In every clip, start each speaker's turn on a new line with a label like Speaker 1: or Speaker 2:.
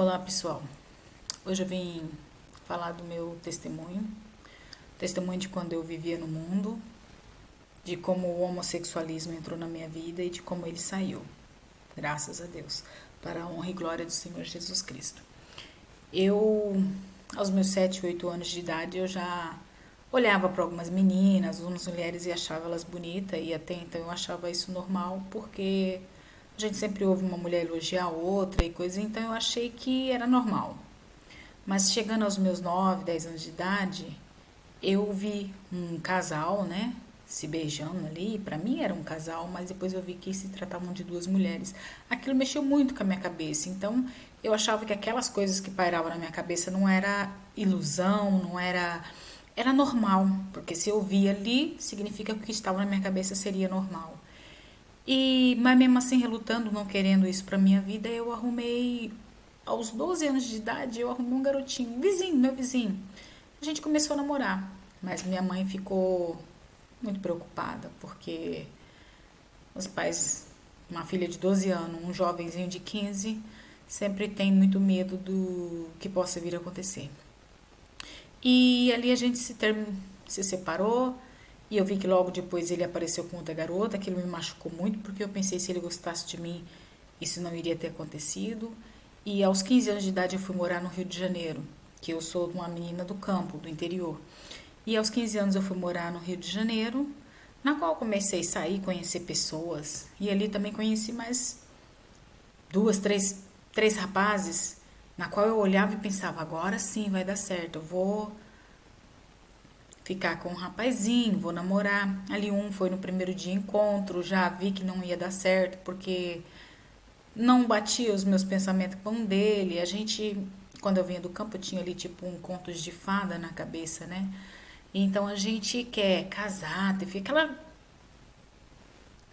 Speaker 1: Olá, pessoal. Hoje eu vim falar do meu testemunho de quando eu vivia no mundo, de como o homossexualismo entrou na minha vida e de como ele saiu, graças a Deus, para a honra e glória do Senhor Jesus Cristo. Eu, aos meus 7, 8 anos de idade, eu já olhava para algumas meninas, algumas mulheres e achava elas bonitas, e até então eu achava isso normal, porque a gente sempre ouve uma mulher elogiar a outra e coisa, então eu achei que era normal. Mas chegando aos meus 9, 10 anos de idade, eu vi um casal, né, se beijando ali. Para mim era um casal, mas depois eu vi que se tratavam de duas mulheres. Aquilo mexeu muito com a minha cabeça. Então eu achava que aquelas coisas que pairavam na minha cabeça não era ilusão, não era. Era normal, porque se eu via ali, significa que o que estava na minha cabeça seria normal. Mas mesmo assim, relutando, não querendo isso pra minha vida, eu arrumei, aos 12 anos de idade, eu arrumei um garotinho, um vizinho, meu vizinho. A gente começou a namorar, mas minha mãe ficou muito preocupada, porque os pais, uma filha de 12 anos, um jovenzinho de 15, sempre tem muito medo do que possa vir a acontecer. E ali a gente se separou. E eu vi que logo depois ele apareceu com outra garota. Aquilo me machucou muito, porque eu pensei, se ele gostasse de mim, isso não iria ter acontecido. E aos 15 anos de idade eu fui morar no Rio de Janeiro, que eu sou uma menina do campo, do interior. E aos 15 anos eu fui morar no Rio de Janeiro, na qual comecei a sair, conhecer pessoas. E ali também conheci mais duas, três rapazes, na qual eu olhava e pensava, agora sim vai dar certo, eu vou ficar com um rapazinho, vou namorar. Ali um foi no primeiro dia de encontro, já vi que não ia dar certo, porque não batia os meus pensamentos com o dele. A gente, quando eu vinha do campo, eu tinha ali tipo um contos de fada na cabeça, né? Então a gente quer casar, ter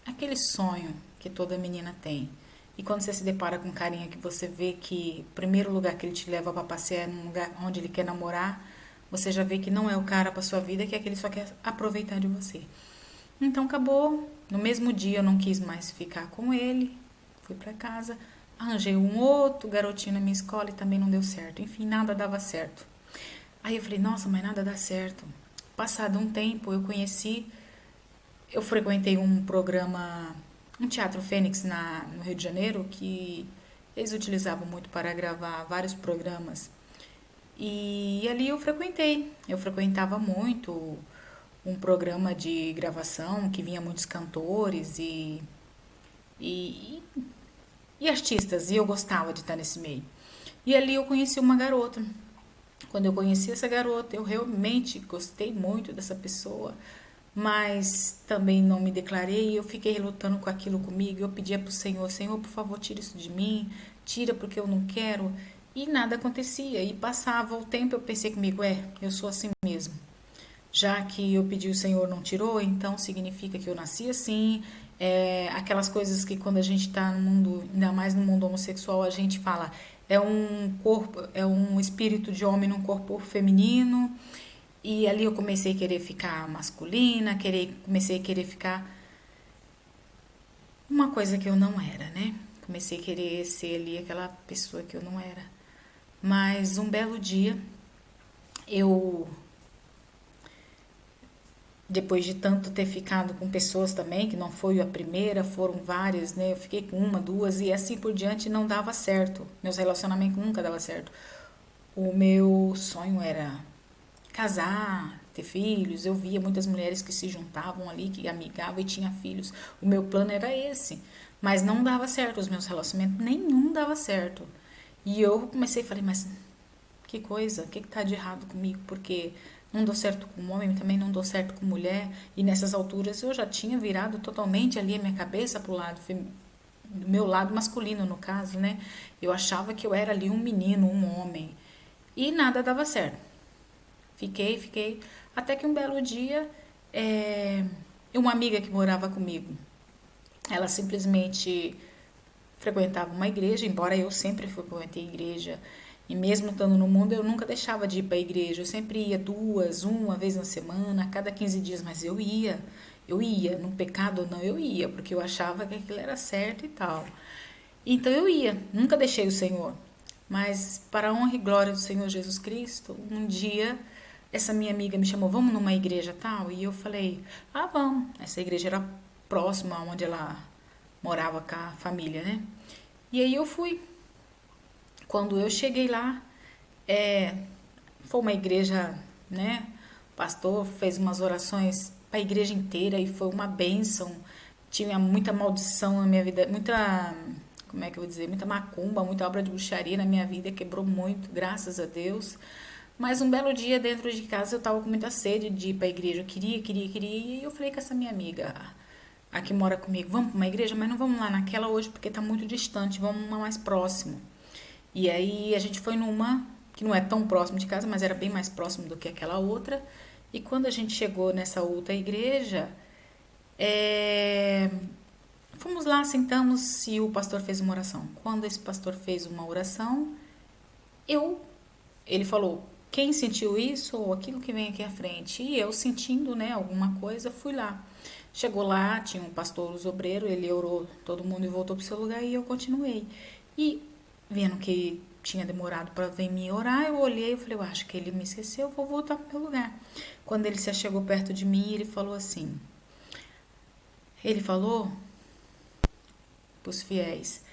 Speaker 1: aquele sonho que toda menina tem. E quando você se depara com um carinha que você vê que o primeiro lugar que ele te leva para passear é num lugar onde ele quer namorar, você já vê que não é o cara para sua vida, que é que ele só quer aproveitar de você. Então acabou. No mesmo dia eu não quis mais ficar com ele, fui para casa, arranjei um outro garotinho na minha escola e também não deu certo. Enfim, nada dava certo. Aí eu falei, nossa, mas nada dá certo. Passado um tempo, eu frequentei um programa, um Teatro Fênix no Rio de Janeiro, que eles utilizavam muito para gravar vários programas. E ali eu frequentava muito um programa de gravação que vinha muitos cantores e, e artistas, e eu gostava de estar nesse meio. E ali eu conheci uma garota. Quando eu conheci essa garota, eu realmente gostei muito dessa pessoa, mas também não me declarei. Eu fiquei relutando com aquilo comigo. Eu pedia pro Senhor, Senhor, por favor, tira isso de mim, tira porque eu não quero. E nada acontecia. E passava o tempo, eu pensei comigo, eu sou assim mesmo. Já que eu pedi o Senhor não tirou, então significa que eu nasci assim. Aquelas coisas que quando a gente está no mundo, ainda mais no mundo homossexual, a gente fala é um corpo, é um espírito de homem num corpo feminino. E ali eu comecei a querer ficar masculina, comecei a querer ficar uma coisa que eu não era, né? Comecei a querer ser ali aquela pessoa que eu não era. Mas um belo dia, eu depois de tanto ter ficado com pessoas também, que não foi a primeira, foram várias, né? Eu fiquei com uma, duas e assim por diante não dava certo. Meus relacionamentos nunca dava certo. O meu sonho era casar, ter filhos. Eu via muitas mulheres que se juntavam ali, que amigavam e tinham filhos. O meu plano era esse. Mas não dava certo, os meus relacionamentos, nenhum dava certo. E eu comecei a falar, mas que coisa, o que tá de errado comigo? Porque não dou certo com homem, também não dou certo com mulher. E nessas alturas eu já tinha virado totalmente ali a minha cabeça pro lado do meu lado masculino, no caso, né? Eu achava que eu era ali um menino, um homem. E nada dava certo. Fiquei. Até que um belo dia, uma amiga que morava comigo, ela simplesmente frequentava uma igreja, embora eu sempre frequentei igreja. E mesmo estando no mundo, eu nunca deixava de ir para a igreja. Eu sempre ia duas, uma vez na semana, a cada 15 dias, mas eu ia. Eu ia, no pecado ou não, eu ia, porque eu achava que aquilo era certo e tal. Então eu ia, nunca deixei o Senhor. Mas para a honra e glória do Senhor Jesus Cristo, um dia essa minha amiga me chamou, vamos numa igreja tal? E eu falei, ah, vamos. Essa igreja era próxima onde ela morava com a família, né? E aí eu fui. Quando eu cheguei lá, foi uma igreja, né? O pastor fez umas orações para a igreja inteira e foi uma bênção. Tinha muita maldição na minha vida, muita, como é que eu vou dizer, muita macumba, muita obra de bruxaria na minha vida, quebrou muito, graças a Deus. Mas um belo dia dentro de casa eu tava com muita sede de ir pra igreja, eu queria, e eu falei com essa minha amiga, a que mora comigo, vamos pra uma igreja, mas não vamos lá naquela hoje porque tá muito distante, vamos uma mais próximo. E aí a gente foi numa que não é tão próximo de casa, mas era bem mais próximo do que aquela outra. E quando a gente chegou nessa outra igreja, é, fomos lá, sentamos e o pastor fez uma oração. Quando esse pastor fez uma oração, eu, ele falou, quem sentiu isso ou aquilo que vem aqui à frente? E eu sentindo, né, alguma coisa, fui lá. Chegou lá, tinha um pastor, os obreiros, ele orou todo mundo e voltou pro seu lugar e eu continuei. E vendo que tinha demorado para vir me orar, eu olhei e falei, eu acho que ele me esqueceu, vou voltar pro meu lugar. Quando ele se chegou perto de mim, ele falou assim, ele falou pros fiéis,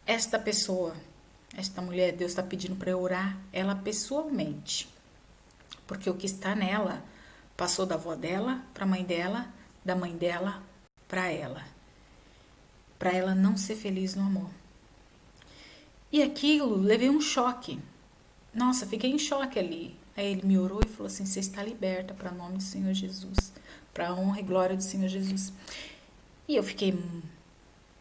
Speaker 1: esta pessoa, esta mulher, Deus está pedindo para eu orar ela pessoalmente, porque o que está nela passou da avó dela para a mãe dela, da mãe dela para ela não ser feliz no amor. E aquilo, levei um choque. Nossa, fiquei em choque ali. Aí ele me orou e falou assim: você está liberta para o nome do Senhor Jesus, para a honra e glória do Senhor Jesus. E eu fiquei,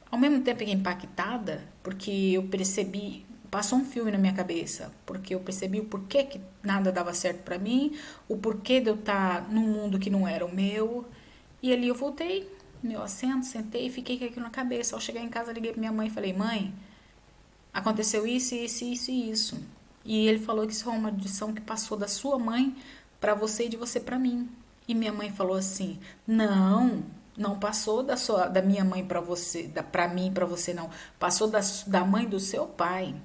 Speaker 1: ao mesmo tempo, fiquei impactada, porque eu percebi, passou um filme na minha cabeça, porque eu percebi o porquê que nada dava certo para mim, o porquê de eu estar num mundo que não era o meu. E ali eu voltei, meu assento, sentei e fiquei com aquilo na cabeça. Ao chegar em casa, liguei pra minha mãe e falei: mãe, aconteceu isso, isso, isso e isso. E ele falou que isso é uma maldição que passou da sua mãe para você e de você para mim. E minha mãe falou assim: não, não passou da minha mãe para você, para mim para você não. Passou da mãe do seu pai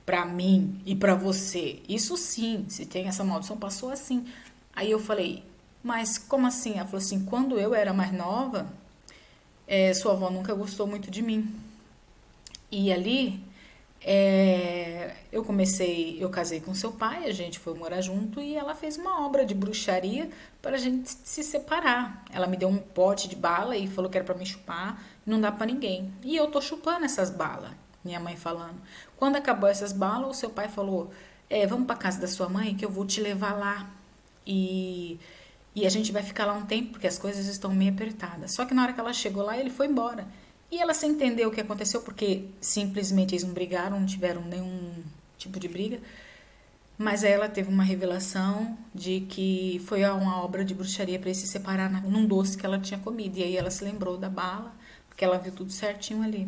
Speaker 1: para mim e para você. Isso sim, se tem essa maldição, passou assim. Aí eu falei: mas como assim? Ela falou assim: quando eu era mais nova, sua avó nunca gostou muito de mim. E ali eu casei com seu pai, a gente foi morar junto e ela fez uma obra de bruxaria para a gente se separar. Ela me deu um pote de bala e falou que era para me chupar, não dá para ninguém. E eu tô chupando essas balas, minha mãe falando. Quando acabou essas balas, o seu pai falou: vamos para casa da sua mãe que eu vou te levar lá. E, e a gente vai ficar lá um tempo porque as coisas estão meio apertadas. Só que na hora que ela chegou lá, ele foi embora. E ela sem entender o que aconteceu, porque simplesmente eles não brigaram, não tiveram nenhum tipo de briga. Mas aí ela teve uma revelação de que foi uma obra de bruxaria para ele se separar num doce que ela tinha comido. E aí ela se lembrou da bala, porque ela viu tudo certinho ali,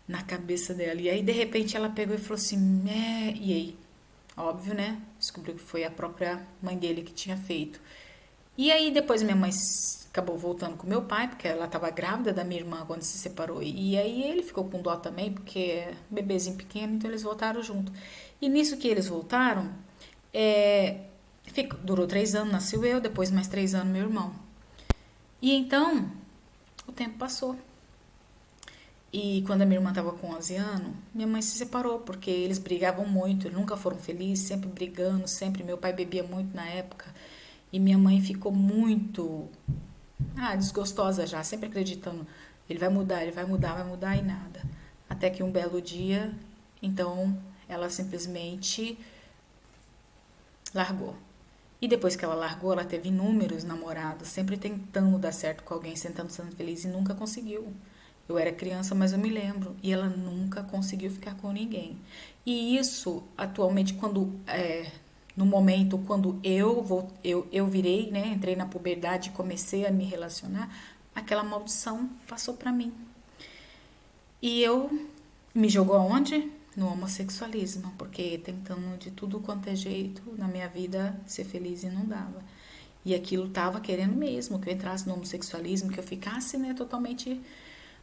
Speaker 1: na cabeça dela. E aí de repente ela pegou e falou assim: e aí? Óbvio, né? Descobriu que foi a própria mãe dele que tinha feito. E aí depois minha mãe acabou voltando com meu pai, porque ela estava grávida da minha irmã quando se separou. E aí ele ficou com dó também, porque é bebezinho pequeno, então eles voltaram junto. E nisso que eles voltaram, durou 3 anos, nasceu eu, depois mais 3 anos meu irmão. E então o tempo passou. E quando a minha irmã estava com 11 anos, minha mãe se separou, porque eles brigavam muito, nunca foram felizes, sempre brigando, sempre. Meu pai bebia muito na época. E minha mãe ficou muito desgostosa já, sempre acreditando, ele vai mudar, vai mudar e nada. Até que um belo dia, então, ela simplesmente largou. E depois que ela largou, ela teve inúmeros namorados, sempre tentando dar certo com alguém, tentando ser feliz e nunca conseguiu. Eu era criança, mas eu me lembro. E ela nunca conseguiu ficar com ninguém. E isso, atualmente, no momento quando eu virei, né, entrei na puberdade e comecei a me relacionar, aquela maldição passou pra mim. E eu me jogou aonde? No homossexualismo, porque tentando de tudo quanto é jeito na minha vida ser feliz e não dava. E aquilo tava querendo mesmo que eu entrasse no homossexualismo, que eu ficasse, né, totalmente.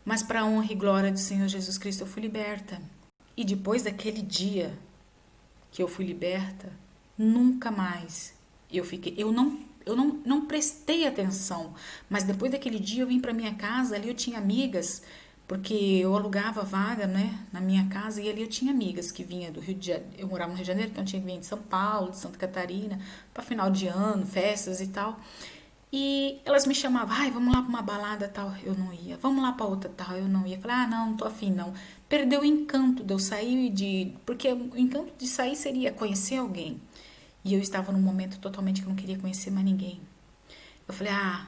Speaker 1: Mas para a honra e glória do Senhor Jesus Cristo eu fui liberta. E depois daquele dia que eu fui liberta, nunca mais eu fiquei, eu não prestei atenção, mas depois daquele dia eu vim para minha casa, ali eu tinha amigas, porque eu alugava vaga, né, na minha casa, e ali eu tinha amigas que vinha do Rio de Janeiro, eu morava no Rio de Janeiro, então eu tinha que vir de São Paulo, de Santa Catarina, para final de ano, festas e tal. E elas me chamavam, ai, vamos lá pra uma balada tal, eu não ia. Vamos lá pra outra tal, eu não ia. Eu falei, ah, não, não tô afim, não. Perdeu o encanto de eu sair de. Porque o encanto de sair seria conhecer alguém. E eu estava num momento totalmente que eu não queria conhecer mais ninguém. Eu falei, ah,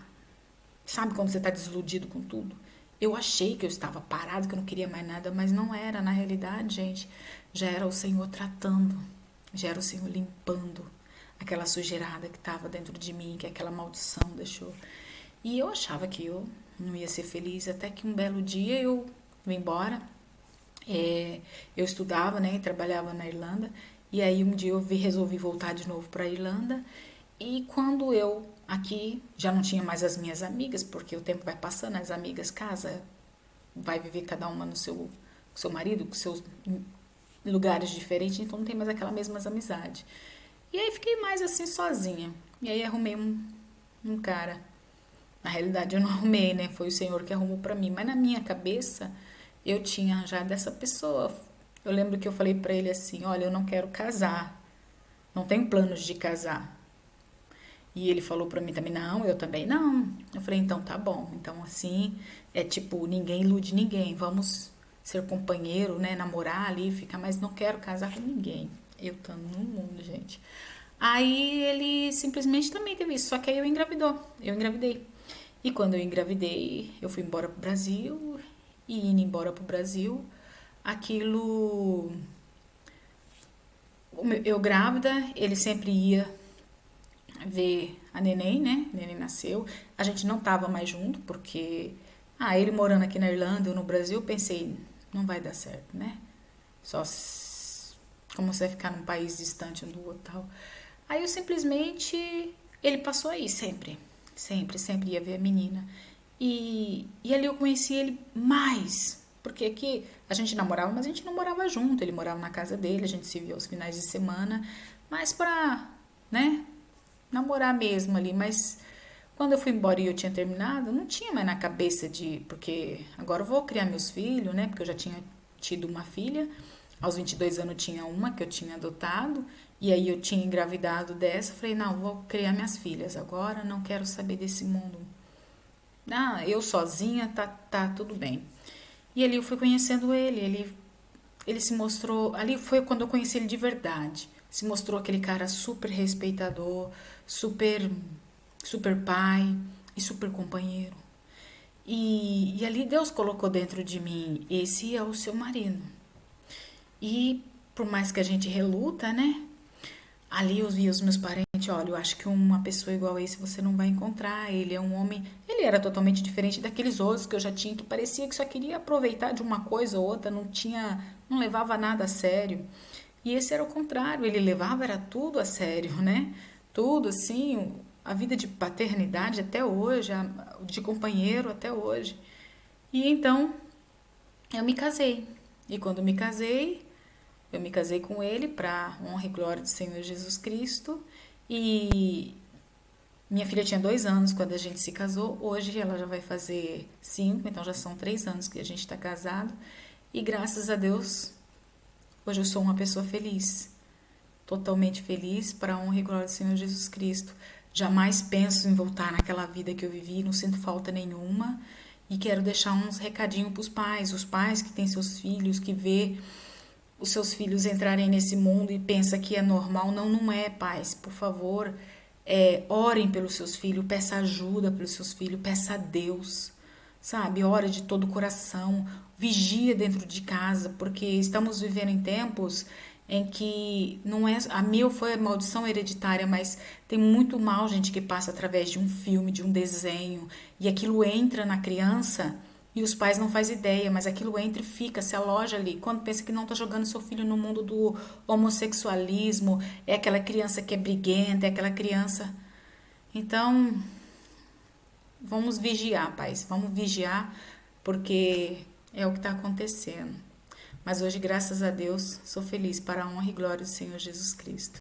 Speaker 1: sabe quando você tá desiludido com tudo? Eu achei que eu estava parado, que eu não queria mais nada, mas não era. Na realidade, gente, já era o Senhor tratando, já era o Senhor limpando aquela sujeirada que estava dentro de mim, que aquela maldição deixou. E eu achava que eu não ia ser feliz, até que um belo dia eu vim embora. Eu estudava, né, e trabalhava na Irlanda, e aí um dia eu resolvi voltar de novo para a Irlanda. E quando eu aqui já não tinha mais as minhas amigas, porque o tempo vai passando, as amigas casa, vai viver cada uma no seu marido, com seus lugares diferentes, então não tem mais aquela mesma amizade. E aí fiquei mais assim sozinha. E aí arrumei um cara. Na realidade eu não arrumei, né? Foi o Senhor que arrumou pra mim. Mas na minha cabeça eu tinha arranjado essa pessoa. Eu lembro que eu falei pra ele assim: olha, eu não quero casar. Não tenho planos de casar. E ele falou pra mim também: não, eu também não. Eu falei: então tá bom. Então assim, é tipo, ninguém ilude ninguém. Vamos ser companheiro, né? Namorar ali, ficar, mas não quero casar com ninguém. Eu tô no mundo, gente. Aí ele simplesmente também teve isso, só que aí eu engravidei. E quando eu engravidei, eu fui embora pro Brasil, e indo embora pro Brasil, aquilo, eu grávida, ele sempre ia ver a neném, né? A neném nasceu. A gente não tava mais junto, porque, ele morando aqui na Irlanda, eu no Brasil, eu pensei, não vai dar certo, né? Só como você vai ficar num país distante um do outro e tal. Aí eu simplesmente. Ele passou aí sempre. Sempre, sempre ia ver a menina. E ali eu conheci ele mais. Porque aqui a gente namorava, mas a gente não morava junto. Ele morava na casa dele, a gente se via aos finais de semana. Mas pra, né, namorar mesmo ali. Mas quando eu fui embora e eu tinha terminado, não tinha mais na cabeça de. Porque agora eu vou criar meus filhos, né? Porque eu já tinha tido uma filha. Aos 22 anos eu tinha uma que eu tinha adotado. E aí eu tinha engravidado dessa. Falei, não, vou criar minhas filhas agora. Não quero saber desse mundo. Ah, eu sozinha, tá tudo bem. E ali eu fui conhecendo ele. Ele se mostrou. Ali foi quando eu conheci ele de verdade. Se mostrou aquele cara super respeitador, super pai e super companheiro. E ali Deus colocou dentro de mim: esse é o seu marido. E por mais que a gente reluta, né? Ali eu vi os meus parentes, olha, eu acho que uma pessoa igual a esse você não vai encontrar. Ele é um homem, ele era totalmente diferente daqueles outros que eu já tinha, que parecia que só queria aproveitar de uma coisa ou outra, não levava nada a sério. E esse era o contrário, ele levava era tudo a sério, né? Tudo assim, a vida de paternidade até hoje, de companheiro até hoje. E então eu me casei. E quando eu me casei com ele para honra e glória do Senhor Jesus Cristo. E minha filha tinha 2 anos quando a gente se casou. Hoje ela já vai fazer 5, então já são 3 anos que a gente está casado. E graças a Deus, hoje eu sou uma pessoa feliz. Totalmente feliz para a honra e glória do Senhor Jesus Cristo. Jamais penso em voltar naquela vida que eu vivi, não sinto falta nenhuma. E quero deixar uns recadinhos para os pais que têm seus filhos, que vê os seus filhos entrarem nesse mundo e pensa que é normal. Não, não é, pais. Por favor, orem pelos seus filhos, peça ajuda pelos seus filhos, peça a Deus, sabe? Ora de todo o coração, vigia dentro de casa, porque estamos vivendo em tempos em que não é, a meu foi a maldição hereditária, mas tem muito mal, gente, que passa através de um filme, de um desenho, e aquilo entra na criança e os pais não fazem ideia, mas aquilo entra e fica, se aloja ali. Quando pensa que não está jogando seu filho no mundo do homossexualismo, é aquela criança que é briguenta, é aquela criança. Então, vamos vigiar, pais, vamos vigiar, porque é o que está acontecendo. Mas hoje, graças a Deus, sou feliz para a honra e glória do Senhor Jesus Cristo.